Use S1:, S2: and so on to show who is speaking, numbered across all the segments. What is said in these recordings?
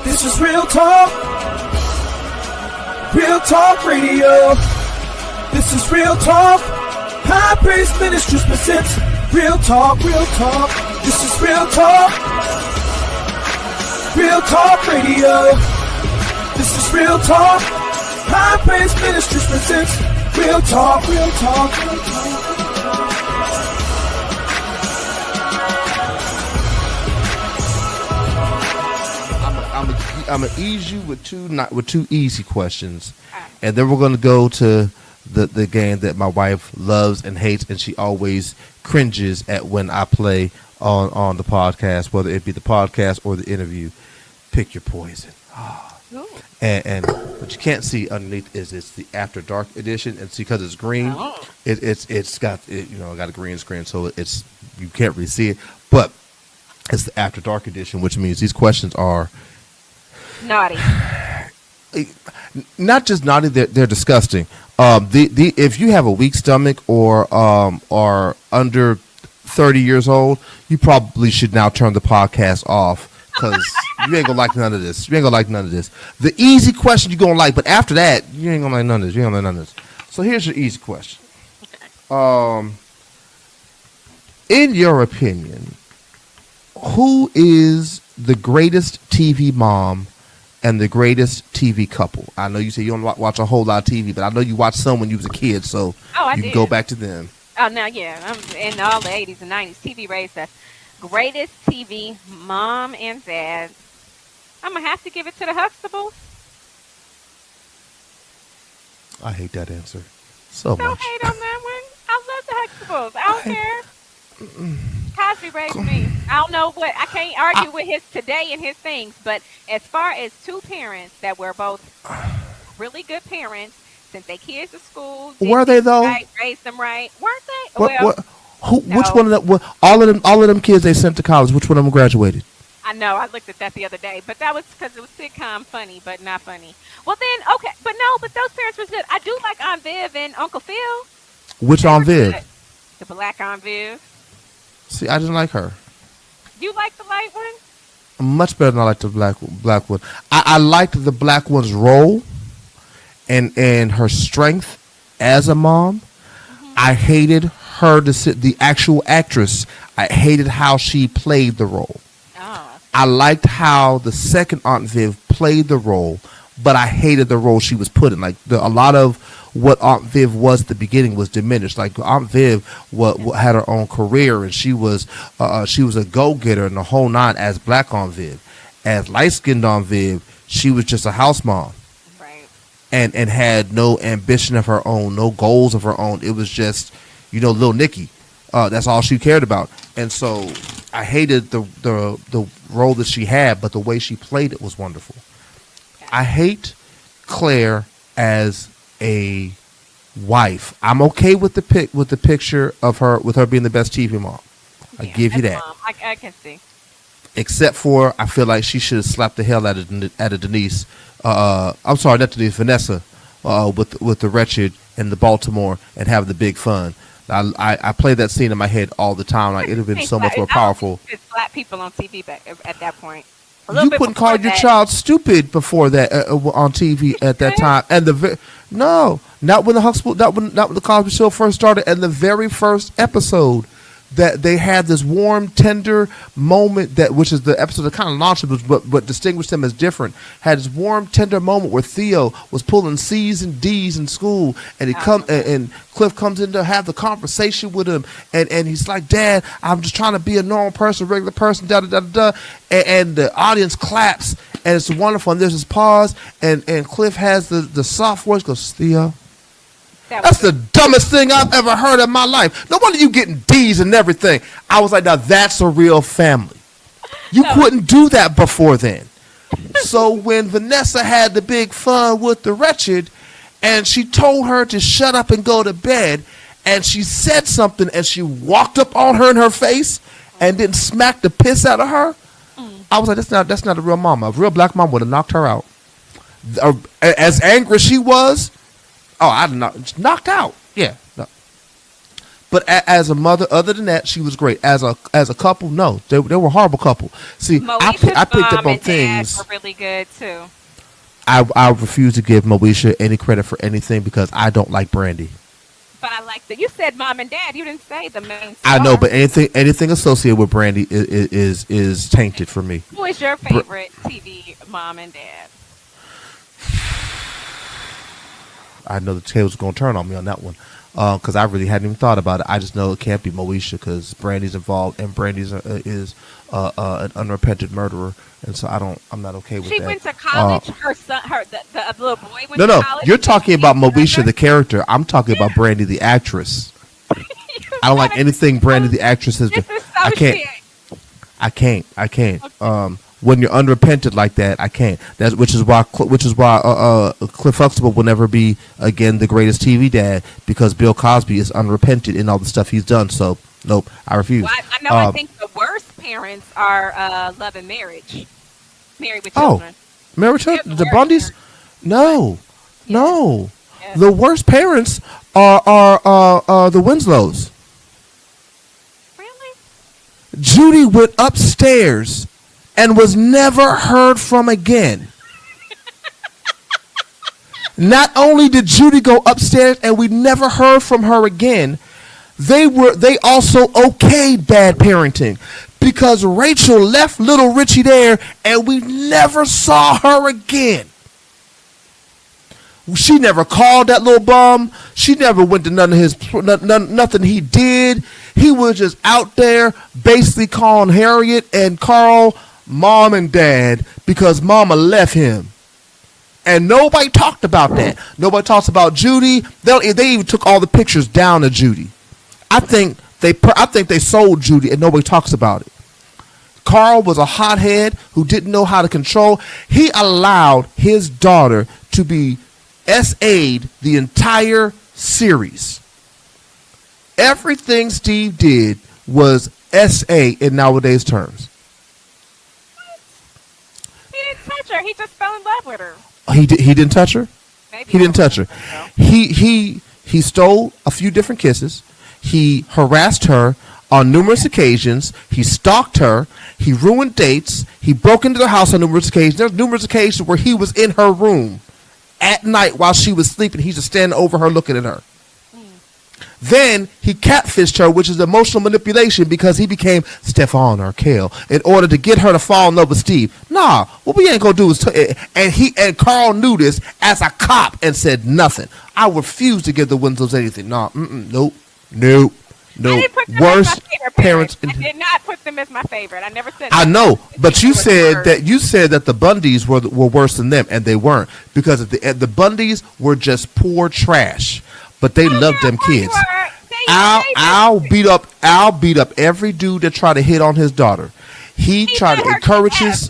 S1: This is Real Talk Radio. This is Real Talk. High Praise Ministries presents Real Talk. This is Real Talk Radio. This is Real Talk. High Praise Ministries presents Real Talk.
S2: I'm gonna ease you with two easy questions, and then we're gonna go to the game that my wife loves and hates, and she always cringes at when I play on the podcast, whether it be the podcast or the interview. Pick your poison. And what you can't see underneath is it's the After Dark edition, and see, because it's green, it's got got a green screen, so it's you can't really see it, but it's the After Dark edition, which means these questions are
S3: naughty.
S2: Not just naughty, they're disgusting. If you have a weak stomach or are under 30 years old, you probably should now turn the podcast off, because you ain't gonna like none of this. The easy question you're gonna like, but after that, you ain't gonna like none of this. So here's your easy question. In your opinion, who is the greatest TV mom and the greatest TV couple? I know you say you don't watch a whole lot of TV, but I know you watched some when you was a kid, so you can go back to them.
S3: Oh, no, yeah. In all the 80s and 90s, TV raised us. Greatest TV mom and dad. I'm going to have to give it to the Huxtables.
S2: I hate that answer so much.
S3: Don't hate on that one. I love the Huxtables. I don't care. Cosby raised me. I don't know what, I can't argue with his today and his things, but as far as two parents that were both really good parents, sent their kids to school,
S2: were they though?
S3: Right, raised them right, weren't they?
S2: Which one of them? All of them kids they sent to college. Which one of them graduated?
S3: I know. I looked at that the other day, but that was because it was sitcom funny, but not funny. Well, then okay, but those parents were good. I do like Aunt Viv and Uncle Phil.
S2: Which Aunt Viv?
S3: Good. The black Aunt Viv.
S2: See, I didn't like her.
S3: You like the light one?
S2: Much better than I like the black one. I liked the black one's role and her strength as a mom. Mm-hmm. I hated her the actual actress. I hated how she played the role. Oh. I liked how the second Aunt Viv played the role, but I hated the role she was put in. Like a lot of what Aunt Viv was at the beginning was diminished. Like Aunt Viv had her own career, and she was a go-getter and the whole nine as black Aunt Viv. As light-skinned Aunt Viv, she was just a house mom.
S3: Right.
S2: And had no ambition of her own, no goals of her own. It was just, little Nikki. That's all she cared about. And so I hated the role that she had, but the way she played it was wonderful. I hate Claire as a wife. I'm okay with the picture of her with her being the best TV mom. I give you that.
S3: Mom. I can see.
S2: Except for I feel like she should have slapped the hell out of Denise. I'm sorry, not Denise, Vanessa. With the Wretched and the Baltimore and have the big fun. I play that scene in my head all the time. Like it would have been so much more powerful.
S3: Slap people on TV at that point.
S2: You couldn't call your child stupid before that on TV at that time. And not when the Cosby Show first started. And the very first episode that they had this warm, tender moment which is the episode that kind of launched it, but distinguished them as different. Had this warm, tender moment where Theo was pulling C's and D's in school, and and Cliff comes in to have the conversation with him, and he's like, "Dad, I'm just trying to be a normal person, regular person." Da da da da. And the audience claps, and it's wonderful. And there's this pause, and Cliff has the soft voice, goes, "Theo." That's the dumbest thing I've ever heard in my life. No wonder you getting D's and everything. I was like, now that's a real family. You couldn't do that before then. So when Vanessa had the big fun with the Wretched, and she told her to shut up and go to bed, and she said something, and she walked up on her in her face, and then smacked the piss out of her, I was like, that's not a real mama. A real black mom would have knocked her out. As angry as she was, I knocked out. Yeah. No. But as a mother, other than that, she was great. As a couple, no, they were a horrible couple. See,
S3: Moesha's
S2: I picked up
S3: mom
S2: on
S3: and dad
S2: things.
S3: were really good too.
S2: I refuse to give Moesha any credit for anything because I don't like Brandy.
S3: But I like that. You said mom and dad. You didn't say the main star.
S2: I know, but anything associated with Brandy is tainted for me.
S3: Who is your favorite TV mom and dad?
S2: I know the tables going to turn on me on that one because I really hadn't even thought about it. I just know it can't be Moesha because Brandy's involved and Brandy's is an unrepented murderer, and so I'm not okay with that.
S3: She went to college. Her son, the little boy went
S2: No,
S3: to college.
S2: you're talking about Moesha the character. I'm talking about Brandy the actress. I don't like anything Brandy the actress has done. I can't. Okay. When you're unrepented like that, I can't. Which is why Cliff Huxtable will never be again the greatest TV dad because Bill Cosby is unrepented in all the stuff he's done. So nope, I refuse.
S3: Well, I know. I think the worst parents are Love and Marriage, Married with Children.
S2: Married with Children, the Bundys. No.
S3: Yes.
S2: The worst parents are the Winslows.
S3: Really?
S2: Judy went upstairs and was never heard from again. Not only did Judy go upstairs and we never heard from her again, they also okayed bad parenting because Rachel left little Richie there and we never saw her again. She never called that little bum. She never went to nothing he did. He was just out there basically calling Harriet and Carl mom and dad because mama left him. And nobody talked about that. Nobody talks about Judy. They even took all the pictures down of Judy. I think they sold Judy and nobody talks about it. Carl was a hothead who didn't know how to control. He allowed his daughter to be SA'd the entire series. Everything Steve did was SA in nowadays terms.
S3: He didn't touch her. He just fell in love with her.
S2: He didn't touch her.
S3: Maybe
S2: He didn't touch her. He stole a few different kisses. He harassed her on numerous occasions. He stalked her. He ruined dates. He broke into the house on numerous occasions. There's numerous occasions where he was in her room at night while she was sleeping. He's just standing over her looking at her. Then he catfished her, which is emotional manipulation because he became Stefan or Kale in order to get her to fall in love with Steve. Nah, what we ain't gonna do is and Carl knew this as a cop and said nothing. I refuse to give the Winslows anything. Nah, nope. Worst parents.
S3: I did not put them as my favorite. I never said.
S2: I know, but you said that the Bundys were worse than them, and they weren't because the Bundys were just poor trash. But they loved them kids. I'll beat up every dude that tried to hit on his daughter. He tried to encourage his.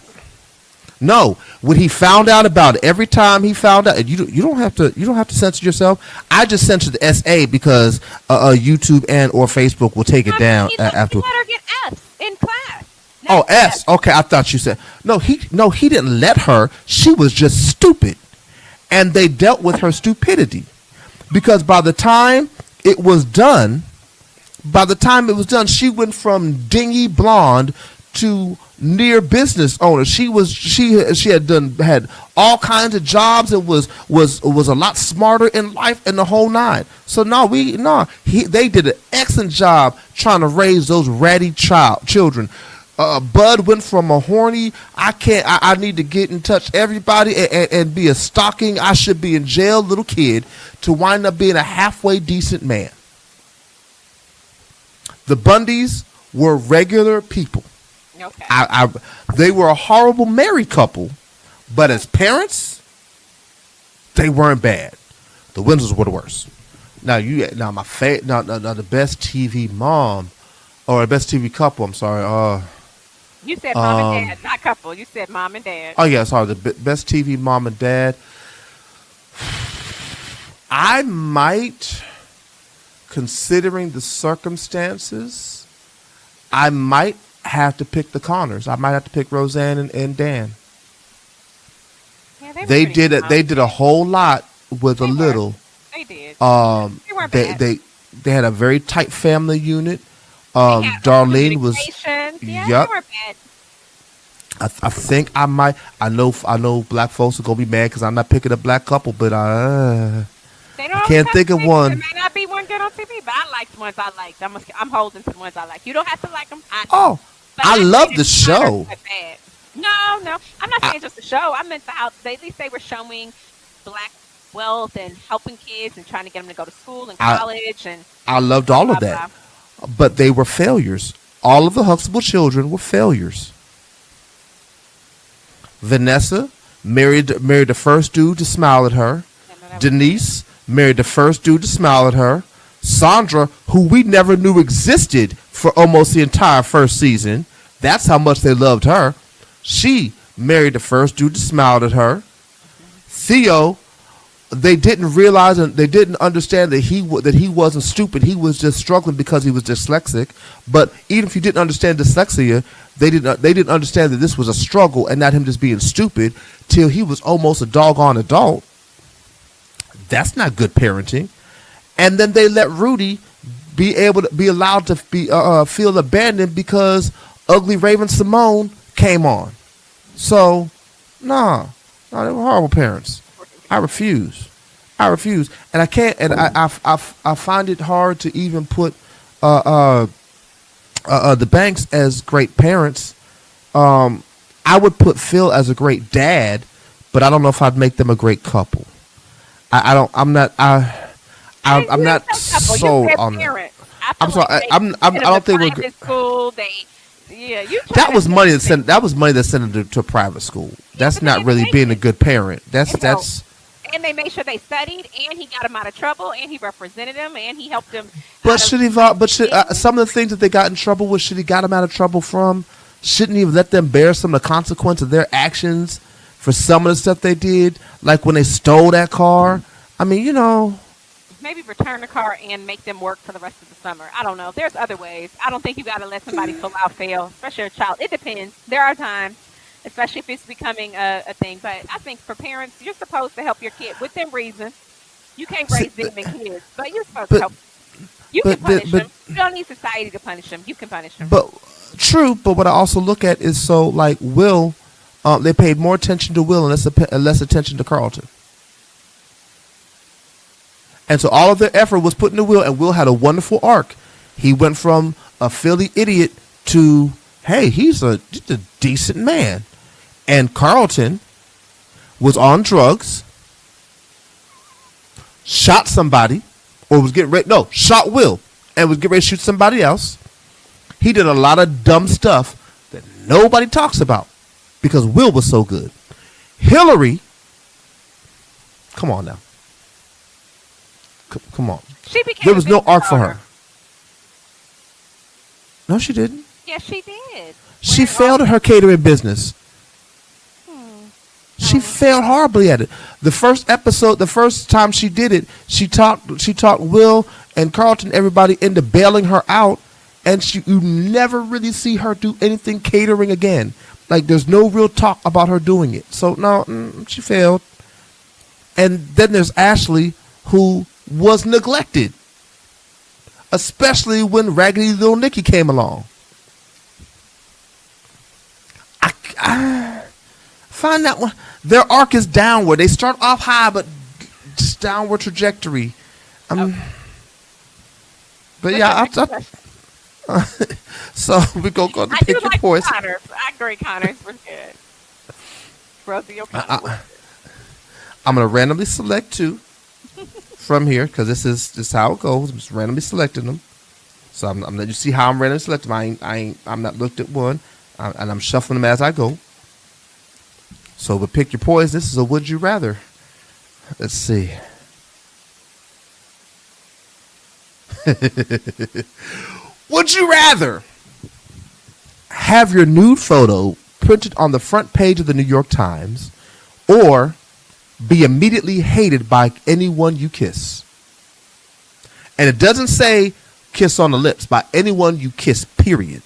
S2: No, when he found out about it, every time he found out, you don't have to censor yourself. I just censored the SA because YouTube and or Facebook will take it down after.
S3: He let her get F's in class.
S2: Oh, S. Okay, I thought you said no. He didn't let her. She was just stupid, and they dealt with her stupidity. Because by the time it was done, she went from dingy blonde to near business owner. She had all kinds of jobs and was a lot smarter in life and the whole nine. So they did an excellent job trying to raise those ratty children. Bud went from a horny, I need to get in touch everybody and be a stalking, I should be in jail little kid to wind up being a halfway decent man. The Bundys were regular people.
S3: Okay.
S2: They were a horrible married couple, but as parents, they weren't bad. The Windsors were the worst. Now the best TV mom or the best TV couple. I'm sorry.
S3: You said mom and dad, not couple. You said mom and dad.
S2: Oh yeah, sorry. The best TV mom and dad. I might, considering the circumstances, I might have to pick the Connors. I might have to pick Roseanne and Dan.
S3: Yeah,
S2: they did a whole lot with a little.
S3: They did.
S2: They weren't bad. They had a very tight family unit.
S3: They had open
S2: Darlene was.
S3: communications. Yeah, they
S2: Yup.
S3: weren't bad.
S2: I think I might. I know. Black folks are gonna be mad because I'm not picking a black couple, but
S3: They don't
S2: I
S3: always
S2: can't
S3: have
S2: think
S3: to
S2: of
S3: pick.
S2: one.
S3: There may not be one good on TV, but I like the ones I like. I'm holding to the ones I like. You don't have to like them. I know.
S2: Oh,
S3: But
S2: I
S3: not
S2: love
S3: saying
S2: the
S3: it's not
S2: show.
S3: bad. No. I'm not saying just the show. I meant how at least they were showing black wealth and helping kids and trying to get them to go to school and
S2: I
S3: college and
S2: I loved
S3: blah
S2: all
S3: blah
S2: of that,
S3: blah.
S2: but they were failures. All of the Huxtable children were failures. Vanessa married the first dude to smile at her.
S3: I know that was
S2: Denise married the first dude to smile at her. Sandra, who we never knew existed for almost the entire first season, that's how much they loved her. She married the first dude to smile at her. Theo, they didn't realize and they didn't understand that he wasn't stupid. He was just struggling because he was dyslexic. But even if you didn't understand dyslexia, they didn't understand that this was a struggle and not him just being stupid till he was almost a doggone adult. That's not good parenting. And then they let Rudy be allowed to feel abandoned because ugly Raven Simone came on. So, nah, they were horrible parents. I refuse, and I can't. And I find it hard to even put the Banks as great parents. I would put Phil as a great dad, but I don't know if I'd make them a great couple. I don't. I'm not. I'm not sold on that. I'm sorry. I don't think we're.
S3: private school. You.
S2: That was money that sent. That was money that sent them to a private school. That's
S3: but
S2: not
S3: they
S2: really
S3: made
S2: being a
S3: it.
S2: good parent. That's.
S3: And they made sure they studied, and he got him out of trouble, and he represented him, and he helped him.
S2: But should he? But should some of the things that they got in trouble with? Should he got him out of trouble from? Shouldn't he have let them bear some of the consequence of their actions for some of the stuff they did, like when they stole that car? I mean,
S3: maybe return the car and make them work for the rest of the summer. I don't know. There's other ways. I don't think you got to let somebody full out fail, especially a child. It depends. There are times, especially if it's becoming a thing. But I think for parents, you're supposed to help your kid within reason. You can't raise demon kids, but you're supposed to help. You can punish them. You don't need society to punish them. You can punish them.
S2: But true. But what I also look at is like Will. They paid more attention to Will and less attention to Carlton. And so all of their effort was put into Will, and Will had a wonderful arc. He went from a Philly idiot to, hey, he's a decent man. And Carlton was on drugs, shot somebody, or was getting ready, no, shot Will, and was getting ready to shoot somebody else. He did a lot of dumb stuff that nobody talks about because Will was so good. Hillary, come on now. Come on.
S3: She became
S2: There was
S3: a
S2: no
S3: business
S2: arc for
S3: owner.
S2: her. No, she didn't.
S3: Yes, she did.
S2: She
S3: When
S2: failed at her catering business. She failed horribly at it. The first episode, the first time she did it, she talked Will and Carlton, everybody, into bailing her out, and you never really see her do anything catering again. Like, there's no real talk about her doing it. So no, she failed. And then there's Ashley, who was neglected, especially when Raggedy Little Nicky came along. I find that one. Their arc is downward. They start off high, but just downward trajectory. But yeah, so we go to
S3: I
S2: pick
S3: do
S2: your
S3: like
S2: poison.
S3: Connors. I agree. Connors was good. Rosie O'Connor.
S2: I'm gonna randomly select two from here because this is how it goes. I'm just randomly selecting them. So I'm letting you see how I'm randomly selecting them. I'm not looked at one, and I'm shuffling them as I go. So, but pick your poison. This is a would you rather. Let's see. Would you rather have your nude photo printed on the front page of the New York Times, or be immediately hated by anyone you kiss? And it doesn't say kiss on the lips, by anyone you kiss, period.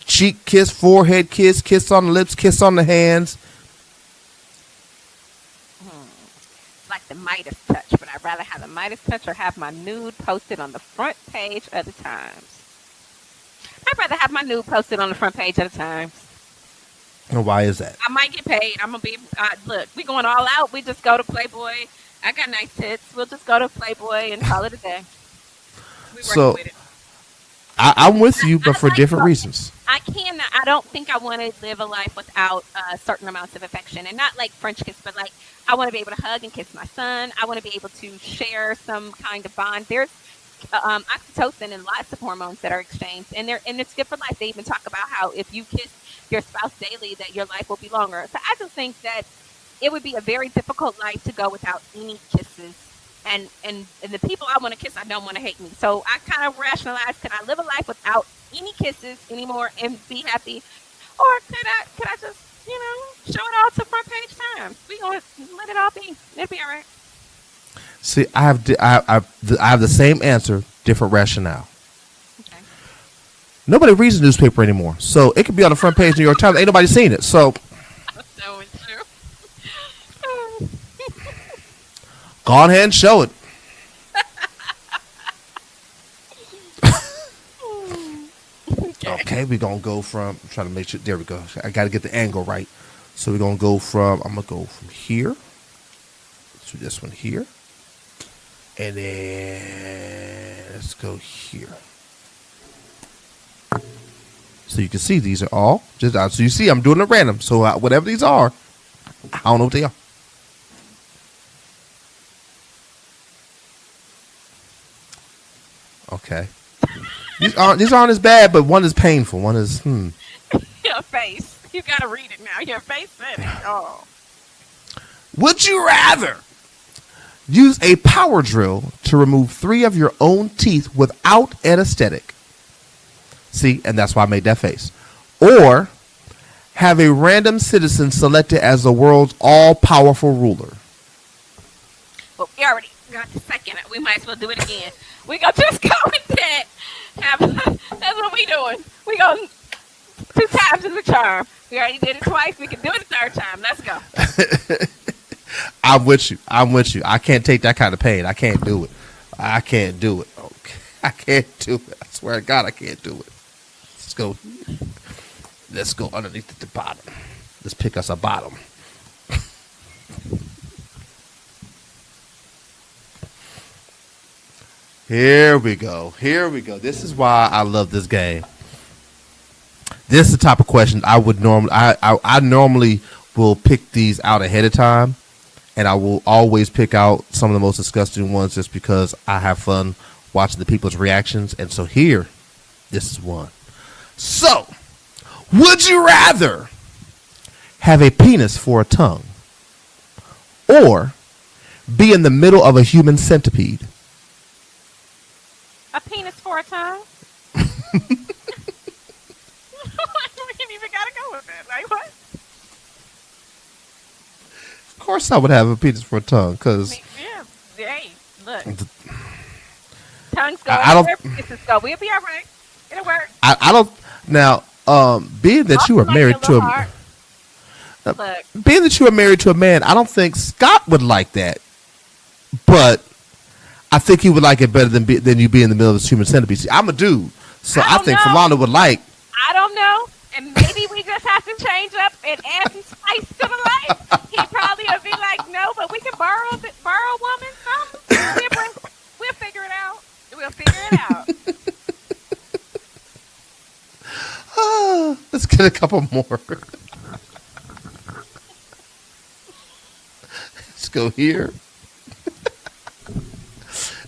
S2: Cheek kiss, forehead kiss, kiss on the lips, kiss on the hands.
S3: It's like the Midas touch, but I I'd rather have the Midas touch or have my nude posted on the front page of the Times. I'd rather have my nude posted on the front page of the Times.
S2: And why is that?
S3: I might get paid. I'm gonna be look. We going all out. We just go to Playboy. I got nice tits. We'll just go to Playboy and call it a day. We
S2: So
S3: with it.
S2: I'm with you, but
S3: I
S2: for
S3: like
S2: different
S3: both.
S2: reasons.
S3: I don't think I want to live a life without certain amounts of affection, and not like French kiss, but like I want to be able to hug and kiss my son. I want to be able to share some kind of bond. There's oxytocin and lots of hormones that are exchanged, and it's good for life. They even talk about how if you kiss your spouse daily, that your life will be longer. So I just think that it would be a very difficult life to go without any kisses. And the people I want to kiss, I don't want to hate me. So I kind of rationalize: can I live a life without any kisses anymore and be happy, or could I just show it all to front page Times? We gonna let it all be. It'll be all right.
S2: See, I have the same answer, different rationale.
S3: Okay.
S2: Nobody reads the newspaper anymore, so it could be on the front page of the New York Times. Ain't nobody seen it, so
S3: So it's true.
S2: go on ahead and show it. Okay, we're gonna go from trying to make sure. There we go. I got to get the angle right. So we're gonna go from. I'm gonna go from here to this one here, and then let's go here. So you can see these are all just out. So you see, I'm doing it random. So whatever these are, I don't know what they are. Okay. These aren't as bad, but one is painful. One is
S3: Your face. You gotta read it now. Your face said it. Oh.
S2: Would you rather use a power drill to remove 3 of your own teeth without anesthetic? See, and that's why I made that face. Or have a random citizen selected as the world's all-powerful ruler?
S3: Well, we already got the second. We might as well do it again. We gonna just go with that. That's what we doing. We going 2 times is a charm. We already did it twice. We can do it a 3rd time. Let's go.
S2: I'm with you. I can't take that kind of pain. I can't do it. Okay. I can't do it. I swear to God, I can't do it. Let's go underneath at the bottom. Let's pick us a bottom. Here we go. This is why I love this game. This is the type of question I would normally. I normally will pick these out ahead of time, and I will always pick out some of the most disgusting ones just because I have fun watching the people's reactions. And so here, this is one. So, would you rather have a penis for a tongue, or be in the middle of a human centipede?
S3: A penis for a tongue? We ain't even gotta go with it. Like what?
S2: Of course I would have a penis for a tongue, because
S3: Yeah. Hey, look. Tongues go
S2: I don't-
S3: everywhere. Penises go. We'll be all right. It'll work.
S2: I don't now being that you are
S3: Like
S2: married
S3: your
S2: to
S3: little
S2: a
S3: heart. Look.
S2: being that you are married to a man, I don't think Scott would like that, but I think he would like it better than you be in the middle of this human centipede. See, I'm a dude, so I
S3: don't
S2: think
S3: know.
S2: Philanda would like.
S3: I don't know. And maybe we just have to change up and add some spice to the life. He probably would be like, no, but we can borrow a woman. We'll figure it out. We'll figure it out.
S2: Let's get a couple more. Let's go here.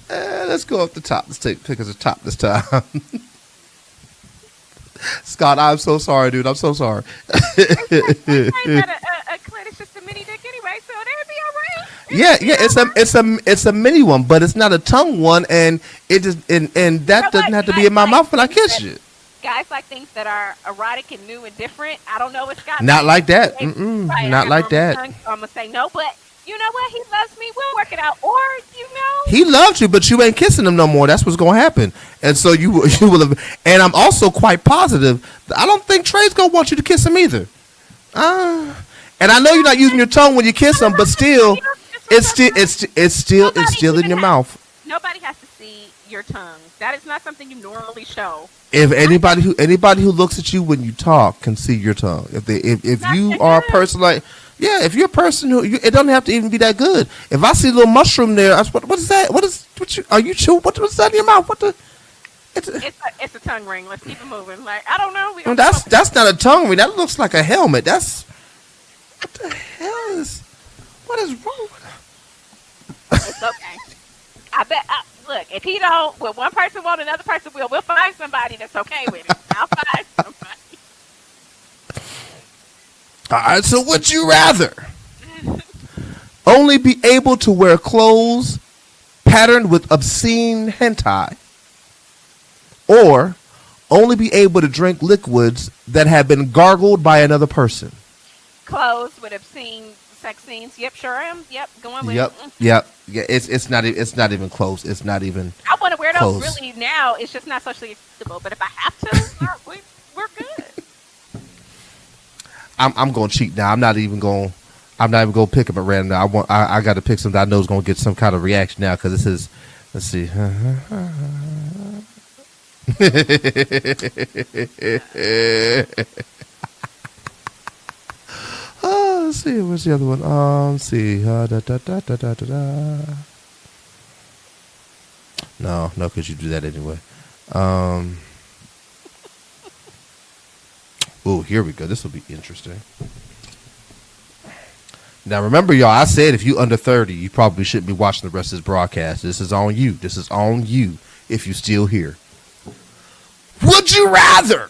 S2: Let's go up the top. Let's pick us a top this time. Scott, I'm so sorry, dude. I'm so sorry.
S3: I got a clit. It's just a mini dick anyway, so that'd be all right.
S2: It's a mini one, but it's not a tongue one, and it just and that doesn't have to be in my mouth when I kiss you.
S3: Guys like things that are erotic and new and different. I don't know what's got.
S2: Not like that.
S3: Right,
S2: Not like that.
S3: I'm gonna say no, but you know what? He loves me. We'll work it out. Or
S2: He loves you, but you ain't kissing him no more. That's what's gonna happen. And so you will have. And I'm also quite positive that I don't think Trey's gonna want you to kiss him either. And I know you're not using your tongue when you kiss him, but still, it's still in your mouth.
S3: Nobody has to see your tongue. That is not something you normally show.
S2: If anybody who looks at you when you talk can see your tongue. If you are a person like, yeah, if you're a person who it doesn't have to even be that good. If I see a little mushroom there, what is that? Are you chewing? What's that in your mouth?
S3: It's a tongue ring. Let's keep it moving. Like, I don't know.
S2: That's not a tongue ring. That looks like a helmet. What the hell what is wrong with that?
S3: It's okay. I bet. Look, if he don't, well, one person won't, another person will. We'll find somebody that's okay with it. I'll find somebody.
S2: All right. So, would you rather only be able to wear clothes patterned with obscene hentai, or only be able to drink liquids that have been gargled by another person?
S3: Clothes with obscene sex scenes. Yep, sure am. Yep, going with.
S2: Yep. Yeah. It's not even close. It's not even.
S3: I want to wear those
S2: close.
S3: really now. It's just not socially acceptable. But if I have to, we're good.
S2: I'm going to cheat now. I'm not even going to pick them at random. I got to pick something I know is going to get some kind of reaction now because this is. Let's see. Let's see. Where's the other one? Let's see. No, because you do that anyway. Oh, here we go. This will be interesting. Now, remember, y'all, I said if you under 30, you probably shouldn't be watching the rest of this broadcast. This is on you. This is on you if you're still here. Would you rather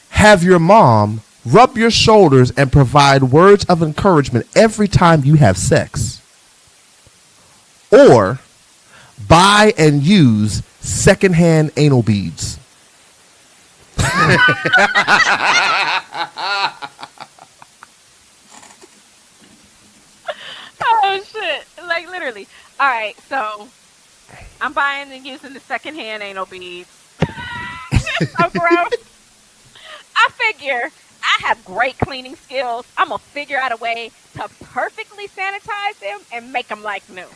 S2: have your mom rub your shoulders and provide words of encouragement every time you have sex, or buy and use secondhand anal beads?
S3: Oh shit! Like literally. All right, so I'm buying and using the secondhand anal beads. So gross. I figure I have great cleaning skills. I'm gonna figure out a way to perfectly sanitize them and make them like new.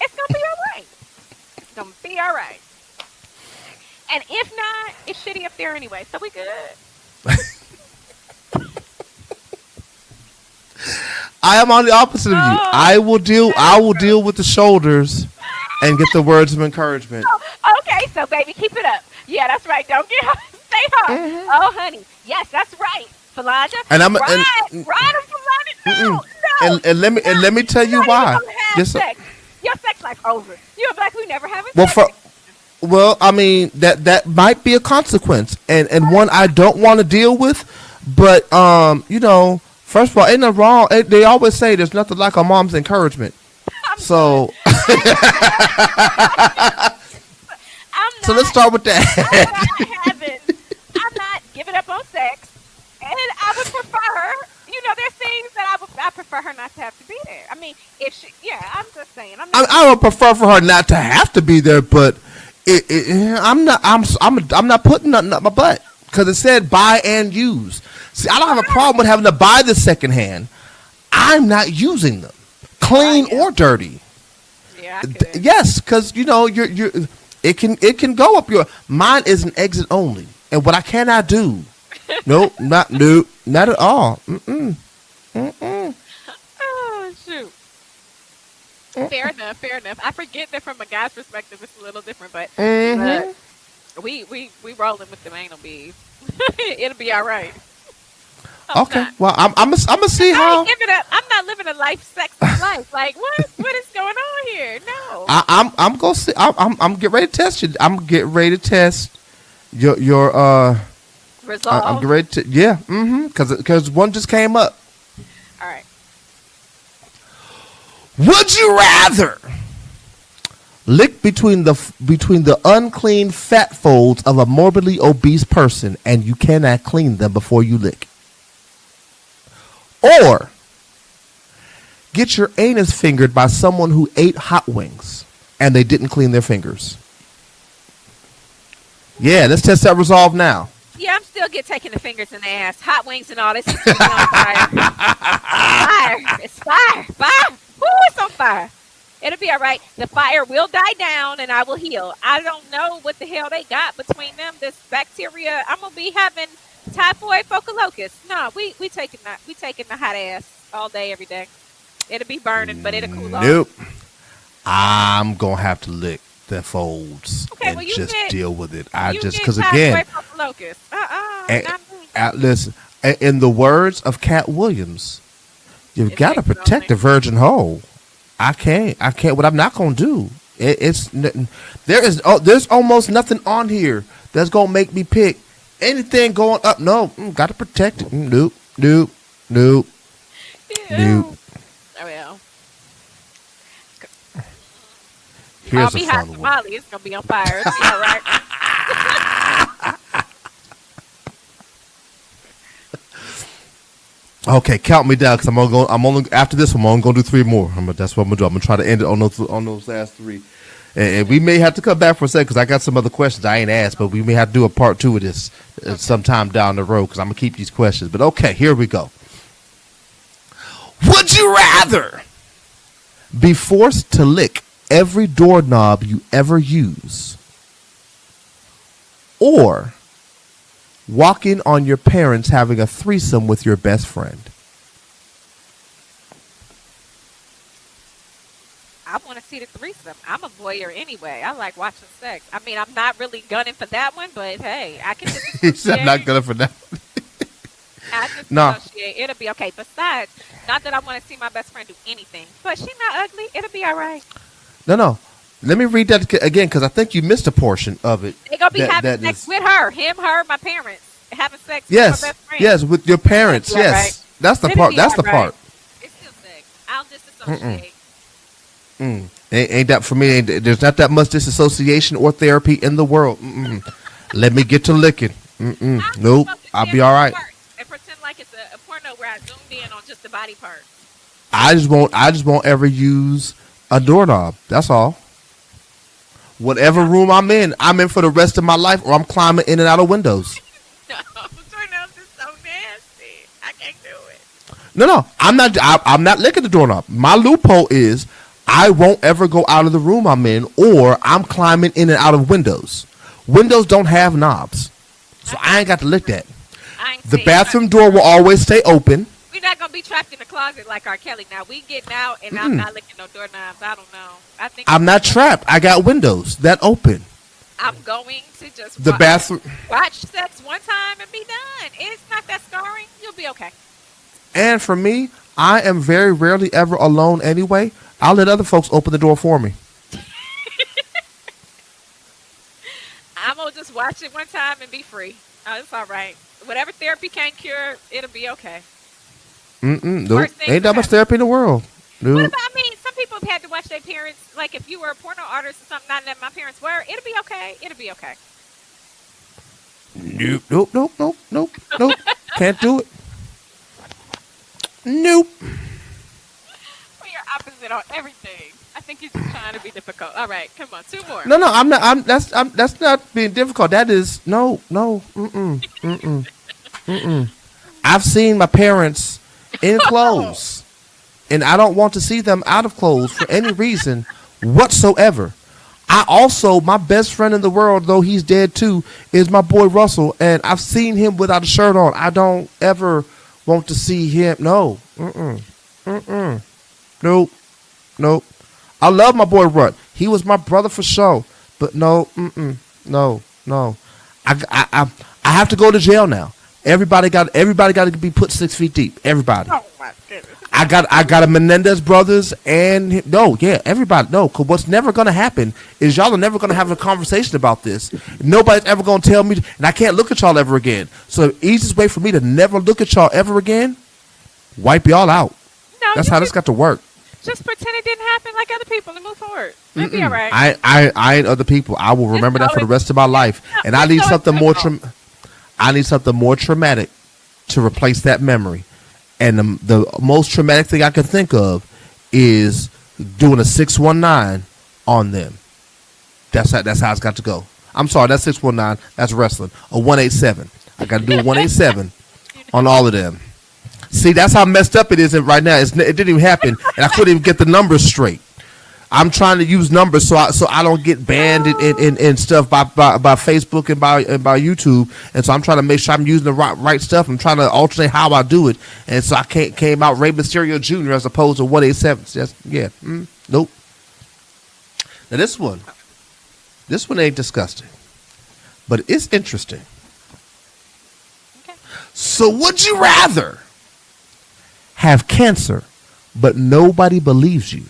S3: It's gonna be all right. It's gonna be all right. And if not, it's shitty up there anyway, so we good.
S2: I am on the opposite of you. I will deal with the shoulders and get the words of encouragement.
S3: Oh, okay, so baby, keep it up. Yeah, that's right. Don't get stay hard. Mm-hmm. Oh, honey. Yes, that's right. Philanja.
S2: And I'm
S3: ride him, Philanja. No.
S2: And let me tell you why.
S3: Yes, sex. Your sex life over. You're like we never having sex.
S2: Well, I mean that might be a consequence, and one I don't want to deal with. But first of all, ain't nothing wrong. They always say there's nothing like a mom's encouragement. So let's start with that.
S3: I'm not giving up on sex, and I would prefer. There's things that I prefer her not to have to be there. I mean, I'm just saying.
S2: I would prefer for her not to have to be there, but I'm not putting nothing up my butt because it said buy and use. See, I don't have a problem with having to buy the secondhand. I'm not using them, clean or dirty.
S3: Yeah, I could.
S2: Yes, because it can go up your. Mine is an exit only, and what I cannot do. Not at all.
S3: Oh shoot. Fair enough. I forget that from a guy's perspective, it's a little different, but we rolling with the anal beads. It'll be all right.
S2: Okay. Well, I'm gonna see how.
S3: I'm not living a sex life. Like what is going on here? No.
S2: I'm gonna see. I'm getting ready to test you. I'm getting ready to test your
S3: resolve.
S2: I'm getting ready to because one just came up.
S3: All right.
S2: Would you rather lick between the unclean fat folds of a morbidly obese person and you cannot clean them before you lick? Or get your anus fingered by someone who ate hot wings and they didn't clean their fingers? Yeah, let's test that resolve now.
S3: Yeah, I'm still taking the fingers in the ass. Hot wings and all this is on fire. Fire. It's fire. Fire. fire. It'll be all right. The fire will die down and I will heal. I don't know what the hell they got between them. This bacteria. I'm gonna be having typhoid locus. No, we taking that. We taking the hot ass all day, every day. It'll be burning, but it'll cool off.
S2: Nope. I'm gonna have to lick the folds and
S3: well,
S2: just deal with it.
S3: Because
S2: again, listen. In the words of Cat Williams, you've got to protect the virgin hole. I can't. What I'm not gonna do. There's almost nothing on here that's gonna make me pick anything going up. No, got to protect it. Nope. Oh,
S3: well.
S2: Here's
S3: I'll be
S2: a
S3: hot
S2: fun one.
S3: tamale. It's gonna be on fire. It's all right.
S2: Okay, count me down because I'm only after this one. I'm gonna do 3 more. That's what I'm gonna do. I'm gonna try to end it on those last 3, and we may have to come back for a second because I got some other questions I ain't asked, but we may have to do a part 2 of this sometime down the road because I'm gonna keep these questions. But okay, here we go. Would you rather be forced to lick every doorknob you ever use, or walk in on your parents having a threesome with your best friend?
S3: I want to see the threesome. I'm a voyeur anyway. I like watching sex. I mean, I'm not really gunning for that one, but hey, I can just associate.
S2: I'm not gunning for that one.
S3: I just
S2: No.
S3: associate. It'll be okay. Besides, not that I want to see my best friend do anything, but she's not ugly. It'll be all right.
S2: No. Let me read that again because I think you missed a portion of it.
S3: They're going to be having sex with her. Him, her, my parents. Having sex with my best friend.
S2: Yes, with your parents.
S3: It'll be all
S2: Yes.
S3: right.
S2: That's the
S3: It'll
S2: part.
S3: be
S2: That's
S3: all
S2: the
S3: right.
S2: part.
S3: It's still sex. I'll disassociate.
S2: Ain't that for me? There's not that much disassociation or therapy in the world. Let me get to licking. Nope, I'll be all right.
S3: And pretend like it's a porno where I zoomed in on just the body part.
S2: I just won't ever use a doorknob. That's all. Whatever room I'm in for the rest of my life, or I'm climbing in and out of windows.
S3: No, doorknobs is so nasty. I can't do it.
S2: No, I'm not. I'm not licking the doorknob. My loophole is I won't ever go out of the room I'm in, or I'm climbing in and out of windows. Windows don't have knobs, so I ain't got to lick that. The bathroom door will always stay open.
S3: We're not gonna be trapped in the closet like R. Kelly. Now we getting out, and I'm not licking no doorknobs. I don't know. I think
S2: I'm not trapped. I got windows that open.
S3: I'm going to just
S2: The bathroom.
S3: watch sex one time and be done. It's not that scarring. You'll be okay.
S2: And for me, I am very rarely ever alone anyway. I'll let other folks open the door for me.
S3: I'm gonna just watch it one time and be free. Oh, it's all right. Whatever therapy can't cure, it'll be okay.
S2: Nope. Ain't that much therapy in the world. Nope.
S3: What about, I mean, some people have had to watch their parents. Like if you were a porno artist or something, not that my parents were, it'll be okay. It'll be okay.
S2: Nope. Can't do it. Nope.
S3: Well, you're opposite on everything. I think you're just trying to be difficult. All right, come on, 2 more.
S2: No, I'm not. That's not being difficult. That is no. I've seen my parents in clothes, and I don't want to see them out of clothes for any reason whatsoever. My best friend in the world, though he's dead too, is my boy Russell, and I've seen him without a shirt on. I don't ever want to see him. No. Nope. I love my boy Rut. He was my brother for sure. But no. I have to go to jail now. Everybody got to be put 6 feet deep. Everybody.
S3: Oh my goodness.
S2: I got a Menendez brothers and everybody. No, because what's never gonna happen is y'all are never gonna have a conversation about this. Nobody's ever gonna tell me, and I can't look at y'all ever again. So the easiest way for me to never look at y'all ever again, wipe y'all out.
S3: No,
S2: that's how this got to work.
S3: Just pretend it didn't happen like other people and move forward. It'll be all right.
S2: I ain't other people. I will remember that for the rest of my life, and I need something more. I need something more traumatic to replace that memory. And the most traumatic thing I can think of is doing a 619 on them. That's how it's got to go. I'm sorry, that's 619. That's wrestling. A 187. I got to do a 187 on all of them. See, that's how messed up it is right now. It didn't even happen, and I couldn't even get the numbers straight. I'm trying to use numbers so I don't get banned and stuff by Facebook and by YouTube, and so I'm trying to make sure I'm using the right stuff. I'm trying to alternate how I do it, and so I came out Ray Mysterio Jr. as opposed to 187. Nope. Now this one ain't disgusting, but it's interesting.
S3: Okay.
S2: So would you rather have cancer, but nobody believes you,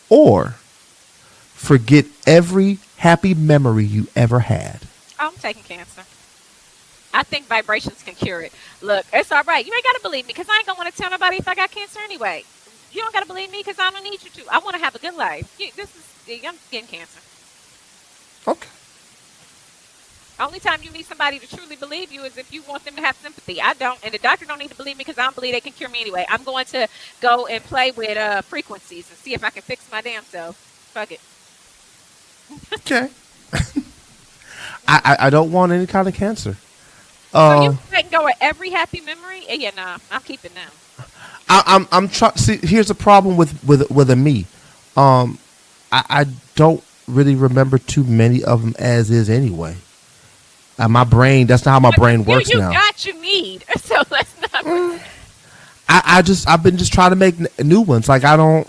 S2: or forget every happy memory you ever had?
S3: I'm taking cancer. I think vibrations can cure it. Look, it's all right. You ain't got to believe me because I ain't going to want to tell nobody if I got cancer anyway. You don't got to believe me because I don't need you to. I want to have a good life. I'm getting cancer.
S2: Okay.
S3: Only time you need somebody to truly believe you is if you want them to have sympathy. I don't, and the doctor don't need to believe me because I don't believe they can cure me anyway. I'm going to go and play with frequencies and see if I can fix my damn self. Fuck it.
S2: Okay. I don't want any kind of cancer.
S3: So you can go with every happy memory? Yeah, nah, I'm keeping them.
S2: I'm trying. See, here's the problem with a me. I don't really remember too many of them as is anyway. My brain, that's not how my brain works now.
S3: You got you need, so let's not.
S2: I've been just trying to make new ones. Like I don't.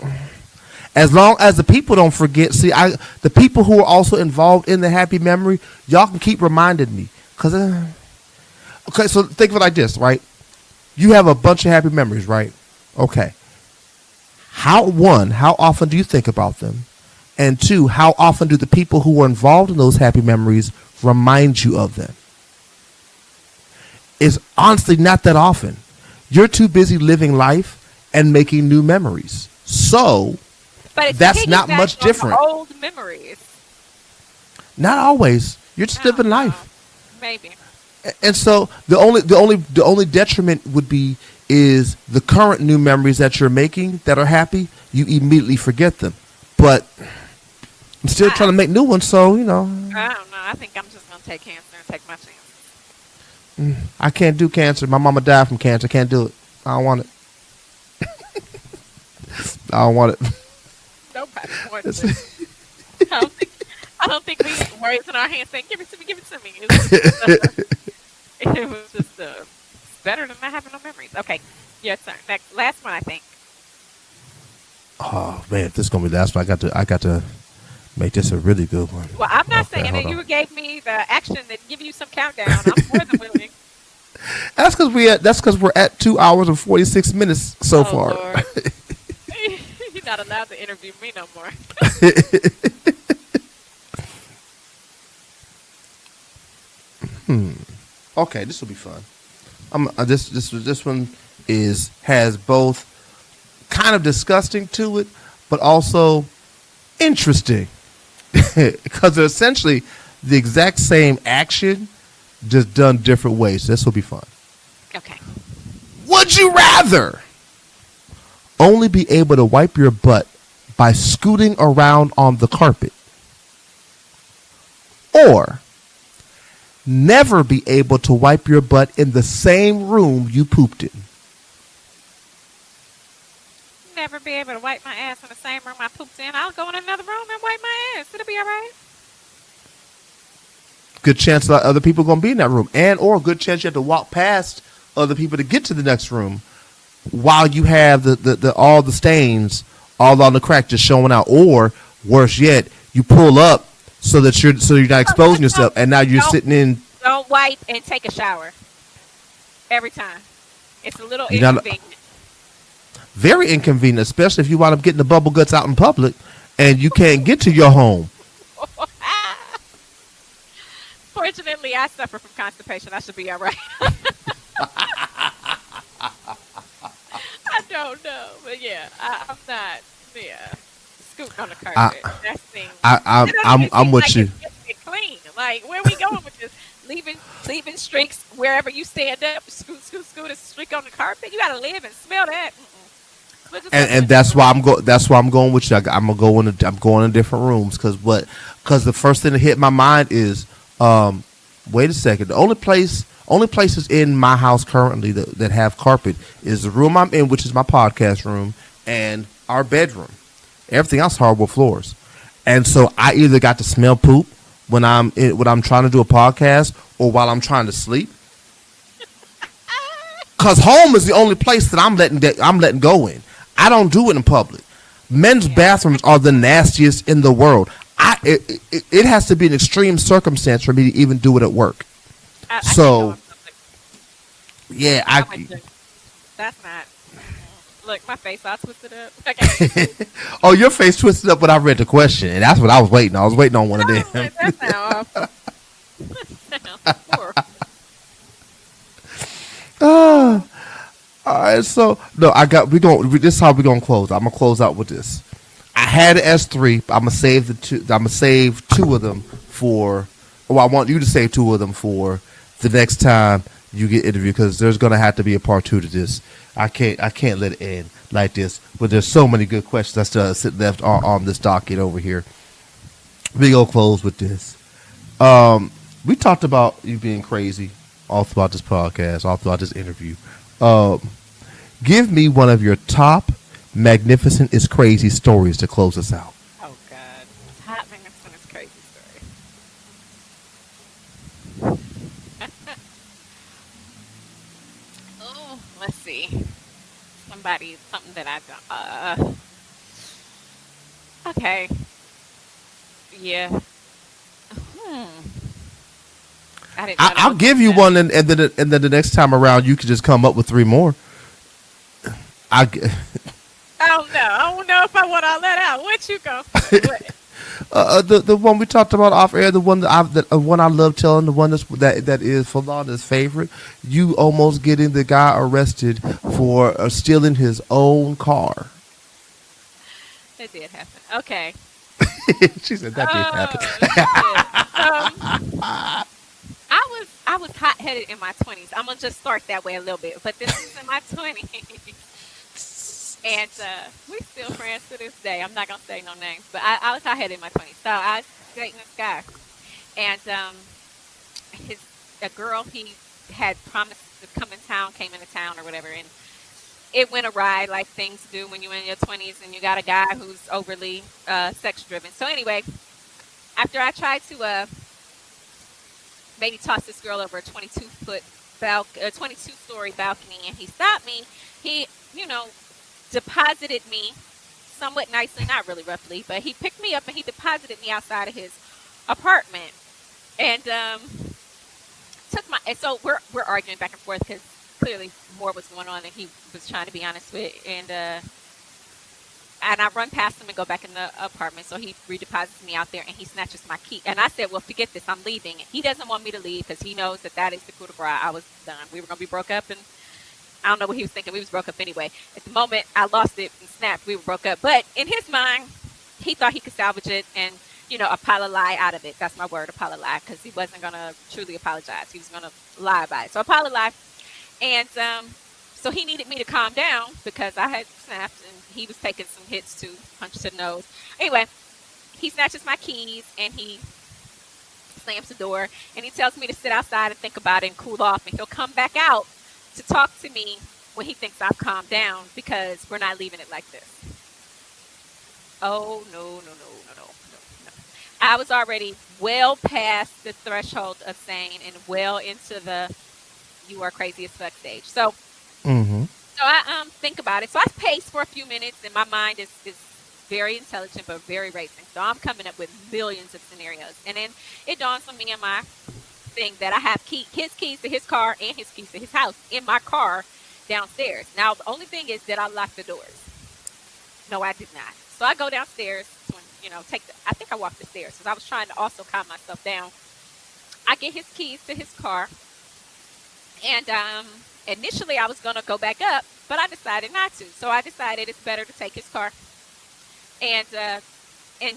S2: As long as the people don't forget. See, the people who are also involved in the happy memory, y'all can keep reminding me. Okay, so think of it like this, right? You have a bunch of happy memories, right? Okay. How often do you think about them? And two, how often do the people who are involved in those happy memories remind you of them? It's honestly not that often. You're too busy living life and making new memories. So that's not much different.
S3: Old memories.
S2: Not always. You're just living life.
S3: Maybe.
S2: And so the only detriment would be is the current new memories that you're making that are happy, you immediately forget them. But I'm still trying to make new ones, so
S3: I don't know. I think I'm just gonna take cancer and take my chances.
S2: I can't do cancer. My mama died from cancer. I can't do it. I don't want it. I don't want it.
S3: Nobody wants it. I don't think we raising our hands saying, give it to me. It was just better than not having no memories. Okay, yes, sir. Next, last one, I think.
S2: Oh man, if this is gonna be the last one, I got to make this a really good one.
S3: Well, I'm not saying that you gave me the action that give you some countdown. I'm more than willing.
S2: That's because we're at 2 hours and 46 minutes so far.
S3: Lord. You're not allowed to interview me no more.
S2: Okay, this will be fun. This one has both kind of disgusting to it, but also interesting because they're essentially the exact same action, just done different ways. So this will be fun.
S3: Okay.
S2: Would you rather only be able to wipe your butt by scooting around on the carpet, or never be able to wipe your butt in the same room you pooped in?
S3: Never be able to wipe my ass in the same room I pooped in. I'll go in another room and wipe my ass. It'll be all right.
S2: Good chance that other people are going to be in that room, and or a good chance you have to walk past other people to get to the next room while you have the all the stains all on the crack just showing out, or worse yet, you pull up so you're not exposing yourself, and now you're sitting in.
S3: Don't wipe and take a shower every time. It's a little inconvenient.
S2: Very inconvenient, especially if you wind up getting the bubble guts out in public and you can't get to your home.
S3: Fortunately, I suffer from constipation. I should be all right. I don't know, but yeah, I'm not. Yeah, scooting on the carpet. That thing.
S2: I'm with you.
S3: It's clean. Like, where are we going with this? Leaving streaks wherever you stand up. Scoot, a streak on the carpet. You gotta live and smell that.
S2: And that's why I'm going with you. I'm going in different rooms because the first thing that hit my mind is, wait a second. The only place Only places in my house currently that have carpet is the room I'm in, which is my podcast room, and our bedroom. Everything else hardwood floors. And so I either got to smell poop when I'm trying to do a podcast or while I'm trying to sleep. Cause home is the only place that I'm letting go in. I don't do it in public. Men's bathrooms are the nastiest in the world. It has to be an extreme circumstance for me to even do it at work. So, yeah,
S3: that's not. Look, my face all twisted up. Okay.
S2: Oh, your face twisted up when I read the question, and that's what I was waiting on. I was waiting on one of them.
S3: That sounds awful. That sounds horrible.
S2: All right, so no, this is how we're gonna close. I'm gonna close out with this. I had an S3. I'm gonna save two of them for. Well, I want you to save two of them for the next time you get interviewed, because there's gonna have to be a part 2 to this. I can't let it end like this. But there's so many good questions that still sit left on this docket over here. We gonna close with this. We talked about you being crazy all throughout this podcast, all throughout this interview. Give me one of your top Magnificent is Crazy stories to close us out.
S3: Oh God, top Magnificent is Crazy story. Oh, let's see. Something that I've done. Okay. Yeah.
S2: I'll give you one, and then the next time around you can just come up with 3 more.
S3: I don't know. I don't know if I want all that out. What you go?
S2: The one we talked about off air, the one one I love telling, the one that is Falana's favorite. You almost getting the guy arrested for stealing his own car.
S3: It did happen. Okay.
S2: She said that did happen.
S3: I was hot headed in my 20s. I'm gonna just start that way a little bit, but this is in my 20s. And we still friends to this day. I'm not gonna say no names, but I was hot headed in my 20s. So I was dating this guy, and a girl he had promised to come in town came into town or whatever, and it went awry like things do when you're in your 20s and you got a guy who's overly sex driven. So anyway, after I tried to maybe toss this girl over a 22-story balcony, and he stopped me, he deposited me somewhat nicely, not really roughly, but he picked me up and he deposited me outside of his apartment, and and so we're arguing back and forth because clearly more was going on than he was trying to be honest with, and I run past him and go back in the apartment, so he redeposits me out there and he snatches my key, and I said, well, forget this, I'm leaving. He doesn't want me to leave because he knows that is the coup de grace. I was done. We were going to be broke up, and I don't know what he was thinking. We was broke up anyway. At the moment I lost it and snapped, we were broke up. But in his mind, he thought he could salvage it and, apologize out of it. That's my word, apologize, because he wasn't going to truly apologize. He was going to lie about it. So apologize. And so he needed me to calm down because I had snapped and he was taking some hits too, punches to the nose. Anyway, he snatches my keys and he slams the door and he tells me to sit outside and think about it and cool off, and he'll come back out to talk to me when he thinks I've calmed down because we're not leaving it like this. Oh, no. I was already well past the threshold of sane and well into the you are crazy as fuck stage. So, so I think about it. So I pace for a few minutes, and my mind is very intelligent but very racing. So I'm coming up with millions of scenarios, and then it dawns on me in my thing that I have his keys to his car and his keys to his house in my car downstairs. Now the only thing is that I locked the doors. No, I did not. So I go downstairs to, I think I walked the stairs because I was trying to also calm myself down. I get his keys to his car, and initially I was going to go back up, but I decided not to. So I decided it's better to take his car and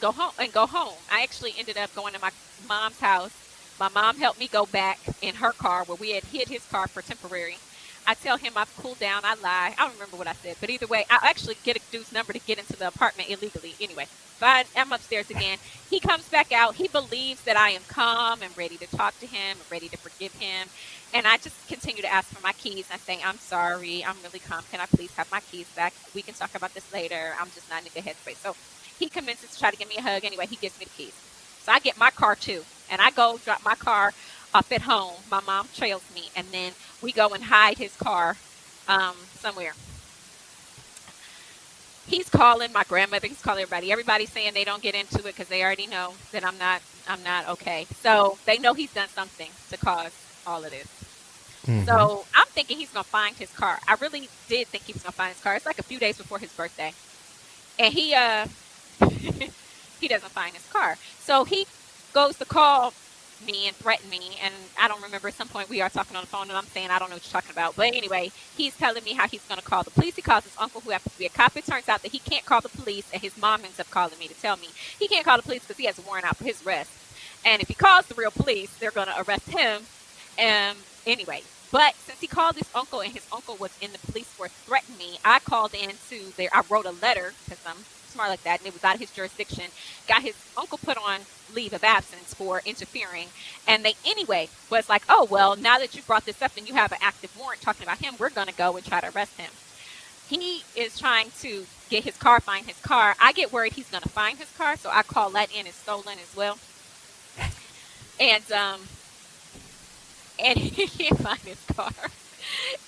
S3: go home. I actually ended up going to my mom's house. My mom helped me go back in her car where we had hid his car for temporary. I tell him I've cooled down. I lie. I don't remember what I said, but either way, I actually get dude's number to get into the apartment illegally. Anyway, but I'm upstairs again. He comes back out. He believes that I am calm and ready to talk to him and ready to forgive him. And I just continue to ask for my keys. I say, I'm sorry. I'm really calm. Can I please have my keys back? We can talk about this later. I'm just not in a good headspace. So he commences to try to give me a hug. Anyway, he gives me the keys. So I get my car too. And I go drop my car off at home. My mom trails me. And then we go and hide his car somewhere. He's calling my grandmother. He's calling everybody. Everybody's saying they don't get into it because they already know that I'm not okay. So they know he's done something to cause all of this.
S2: Mhm.
S3: So I'm thinking he's gonna find his car. I really did think he was gonna find his car. It's like a few days before his birthday, and he he doesn't find his car. So he goes to call me and threaten me. And I don't remember, at some point we are talking on the phone and I'm saying I don't know what you're talking about. But anyway, he's telling me how he's going to call the police. He calls his uncle, who happens to be a cop. It turns out that he can't call the police, and his mom ends up calling me to tell me he can't call the police because he has a warrant out for his arrest. And if he calls the real police, they're going to arrest him. Anyway, but since he called his uncle and his uncle was in the police force threatening me, I called into there. I wrote a letter because I'm smart like that, and it was out of his jurisdiction. Got his uncle put on leave of absence for interfering, and they anyway was like, oh well, now that you brought this up and you have an active warrant talking about him, we're going to go and try to arrest him. He is trying to get his car, find his car. I get worried he's going to find his car, so I call that in as stolen as well. And he can't find his car.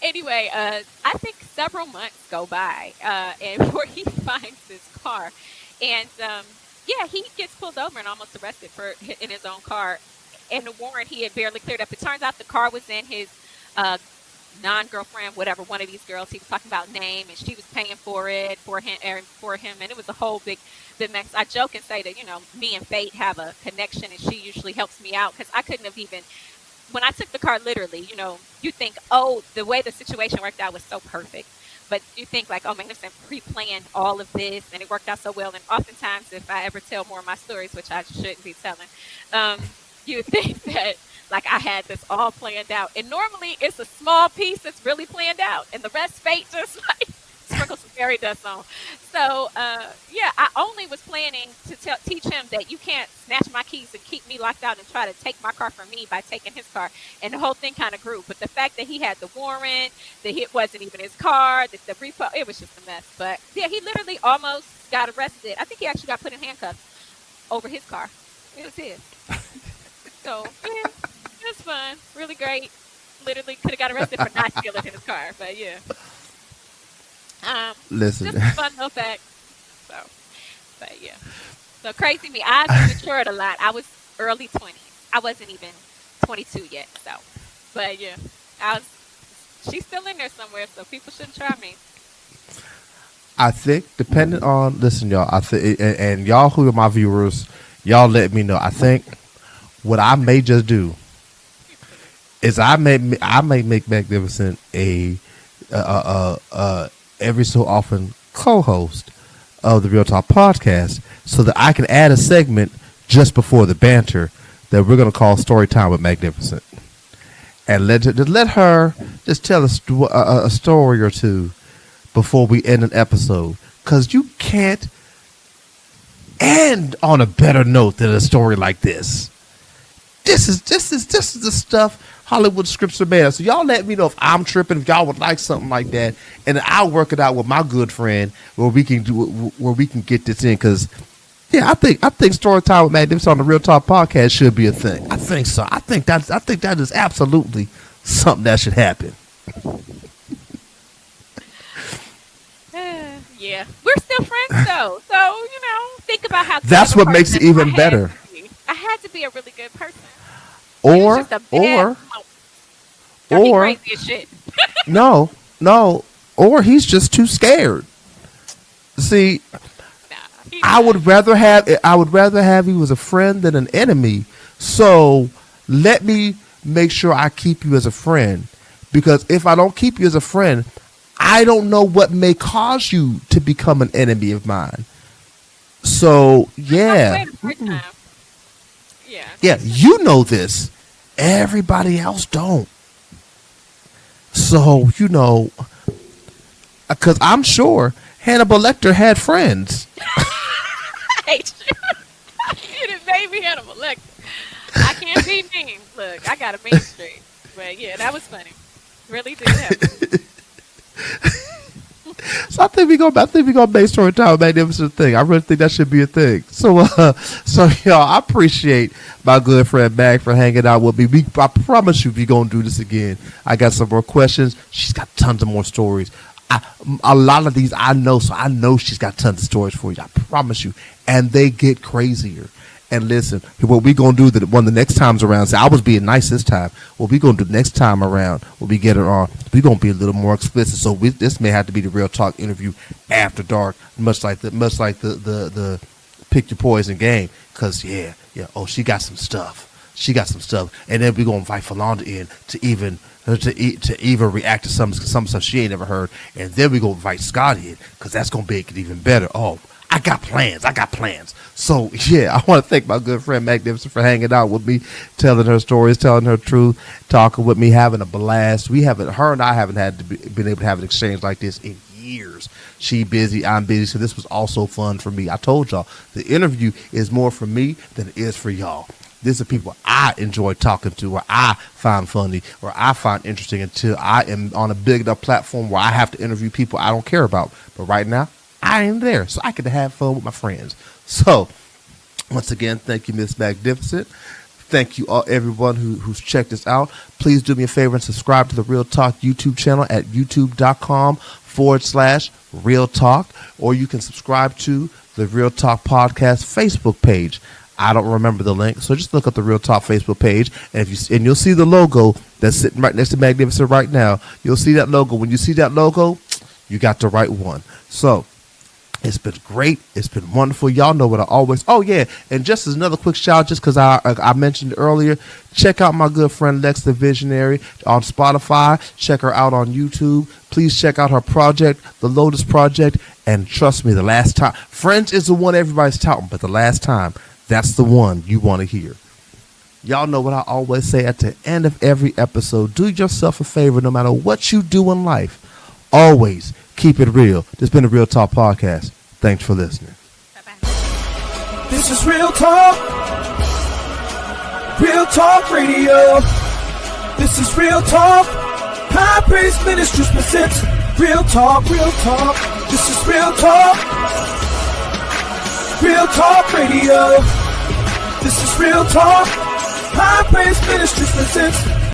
S3: Anyway, I think several months go by and before he finds his car. And yeah, he gets pulled over and almost arrested in his own car. And the warrant he had barely cleared up. It turns out the car was in his non-girlfriend, whatever, one of these girls he was talking about name, and she was paying for it for him, and it was a whole big mess. I joke and say that, me and Fate have a connection, and she usually helps me out because I couldn't have even. When I took the car literally, you think, oh, the way the situation worked out was so perfect. But you think like, oh, Magnificent pre-planned all of this and it worked out so well. And oftentimes if I ever tell more of my stories, which I shouldn't be telling, you think that like I had this all planned out. And normally it's a small piece that's really planned out. And the rest Fate just like sprinkle some fairy dust on. So, yeah, I only was planning to teach him that you can't snatch my keys and keep me locked out and try to take my car from me by taking his car. And the whole thing kind of grew. But the fact that he had the warrant, that it wasn't even his car, that the repo, it was just a mess. But yeah, he literally almost got arrested. I think he actually got put in handcuffs over his car. It was his. So, yeah, it was fun. Really great. Literally could have got arrested for not stealing his car. But yeah.
S2: Listen,
S3: just a fun little fact. So, but yeah. So crazy me. I've matured a lot. I was early 20s. I wasn't even 22 yet. So, but yeah, she's still in there somewhere. So people shouldn't try me.
S2: I think depending on, listen, y'all, and y'all who are my viewers, y'all let me know. I think what I may just do is I may make Magnificent a every so often co-host of the Real Talk podcast so that I can add a segment just before the banter that we're going to call Story Time with Magnificent. And let her just tell a story or two before we end an episode. Because you can't end on a better note than a story like this. This is the stuff Hollywood scripts are made of. So y'all let me know if I'm tripping, if y'all would like something like that, and I'll work it out with my good friend where we can get this in. Because yeah, I think Story Time with Magnificent on the Real Talk podcast should be a thing. I think so. I think that is absolutely something that should happen.
S3: Yeah, we're still friends though. So think about how
S2: that's what makes it even better.
S3: I had to be a really good person.
S2: Or
S3: crazy as shit.
S2: no, or he's just too scared. See, I would rather have he was a friend than an enemy. So let me make sure I keep you as a friend, because if I don't keep you as a friend, I don't know what may cause you to become an enemy of mine. So yeah. Yeah, you know this. Everybody else don't. So, because I'm sure Hannibal Lecter had friends.
S3: I hate you. You done made me Hannibal Lecter. I can't be mean. Look, I got a mean streak. But yeah, that was funny. Really did happen.
S2: So I think we gonna make storytime a magnificent thing. I really think that should be a thing. So y'all, I appreciate my good friend Mag for hanging out with me. I promise you, we gonna do this again. I got some more questions. She's got tons of more stories. A lot of these I know, so I know she's got tons of stories for you. I promise you, and they get crazier. And listen, what we gonna do the next times around? Say I was being nice this time. What we gonna do the next time around? When we get her on, we gonna be a little more explicit. So this may have to be the Real Talk interview after dark, much like the pick your poison game. Cause yeah. Oh, she got some stuff. And then we gonna invite Philonda in to even react to some stuff she ain't never heard. And then we gonna invite Scott in, cause that's gonna make it even better. Oh. I got plans. So, yeah, I want to thank my good friend Magnificent for hanging out with me, telling her stories, telling her truth, talking with me, having a blast. Her and I haven't been able to have an exchange like this in years. She busy, I'm busy, so this was also fun for me. I told y'all, the interview is more for me than it is for y'all. These are people I enjoy talking to, or I find funny, or I find interesting until I am on a big enough platform where I have to interview people I don't care about. But right now, I ain't there, so I get to have fun with my friends. So, once again, thank you, Miss Magnificent. Thank you all, everyone who's checked this out. Please do me a favor and subscribe to the Real Talk YouTube channel at youtube.com/Real Talk, or you can subscribe to the Real Talk Podcast Facebook page. I don't remember the link, so just look up the Real Talk Facebook page, and you'll see the logo that's sitting right next to Magnificent right now. You'll see that logo. When you see that logo, you got the right one. So, it's been great. It's been wonderful. Y'all know what I always... Oh, yeah. And just as another quick shout, just because I mentioned earlier, check out my good friend Lex the Visionary on Spotify. Check her out on YouTube. Please check out her project, The Lotus Project. And trust me, the last time... Friends is the one everybody's touting, but the last time, that's the one you want to hear. Y'all know what I always say at the end of every episode. Do yourself a favor, no matter what you do in life. Always keep it real. This has been a Real Talk Podcast. Thanks for listening.
S3: Bye-bye.
S1: This is Real Talk. Real Talk Radio. This is Real Talk. High Praise Ministries presents Real Talk, Real Talk. This is Real Talk. Real Talk Radio. This is Real Talk. High Praise Ministries presents